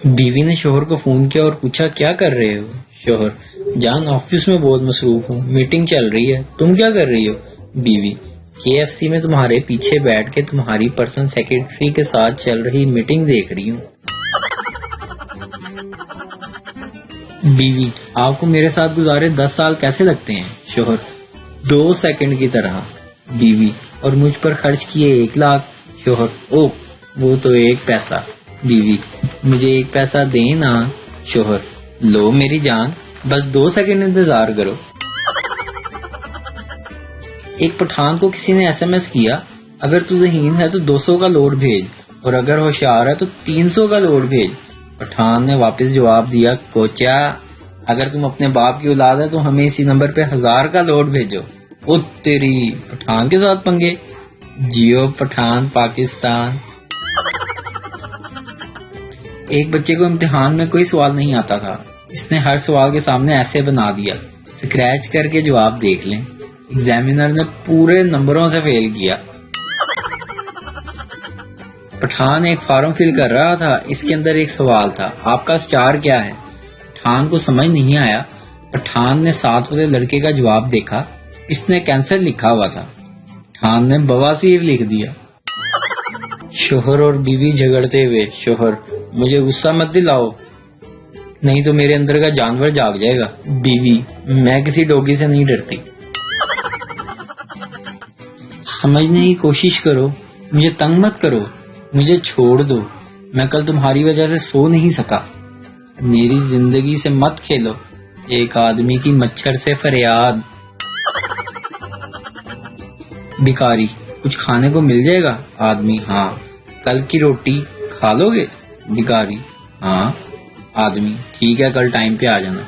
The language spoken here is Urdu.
بیوی نے شوہر کو فون کیا اور پوچھا کیا کر رہے ہو؟ شوہر: جان آفس میں بہت مصروف ہوں، میٹنگ چل رہی ہے۔ تم کیا کر رہی ہو؟ بیوی: KFC میں تمہارے پیچھے بیٹھ کے تمہاری پرسنل سیکرٹری کے ساتھ چل رہی میٹنگ دیکھ رہی ہوں۔ بیوی: آپ کو میرے ساتھ گزارے 10 سال کیسے لگتے ہیں؟ شوہر: 2 سیکنڈ کی طرح۔ بیوی: اور مجھ پر خرچ کیے 1 لاکھ۔ شوہر: اوہ وہ تو 1 پیسہ۔ بیوی: مجھے 1 پیسہ دیں نا۔ شوہر: لو میری جان، بس 2 سیکنڈ انتظار کرو۔ ایک پٹھان کو کسی نے SMS کیا: اگر تو ذہین ہے تو 200 کا لوڈ بھیج، اور اگر ہوشیار ہے تو 300 کا لوڈ بھیج۔ پٹھان نے واپس جواب دیا: کوچا، اگر تم اپنے باپ کی اولاد ہے تو ہمیں اسی نمبر پہ 1000 کا لوڈ بھیجو۔ او تیری، پٹھان کے ساتھ پنگے۔ جیو پٹھان پاکستان۔ ایک بچے کو امتحان میں کوئی سوال نہیں آتا تھا، اس نے ہر سوال کے سامنے ایسے بنا دیا: اسکریچ کر کے جواب دیکھ لیں۔ ایگزامینر نے پورے نمبروں سے فیل کیا۔ پٹھان ایک فارم فل کر رہا تھا، اس کے اندر ایک سوال تھا: آپ کا اسٹار کیا ہے؟ پٹھان کو سمجھ نہیں آیا۔ پٹھان نے ساتھ والے لڑکے کا جواب دیکھا، اس نے کینسر لکھا ہوا تھا۔ پٹھان نے بواسیر لکھ دیا۔ شوہر اور بیوی جھگڑتے ہوئے: شوہر: مجھے غصہ مت دلاؤ، نہیں تو میرے اندر کا جانور جاگ جائے گا۔ بیوی: میں کسی ڈوگی سے نہیں ڈرتی۔ سمجھنے کی کوشش کرو، مجھے تنگ مت کرو، مجھے چھوڑ دو، میں کل تمہاری وجہ سے سو نہیں سکا۔ میری زندگی سے مت کھیلو۔ ایک آدمی کی مچھر سے فریاد۔ بھکاری: کچھ کھانے کو مل جائے گا؟ آدمی: ہاں۔ کل کی روٹی کھا لو گے؟ بھکاری: ہاں۔ آدمی: ٹھیک ہے، کل ٹائم پہ آ جانا۔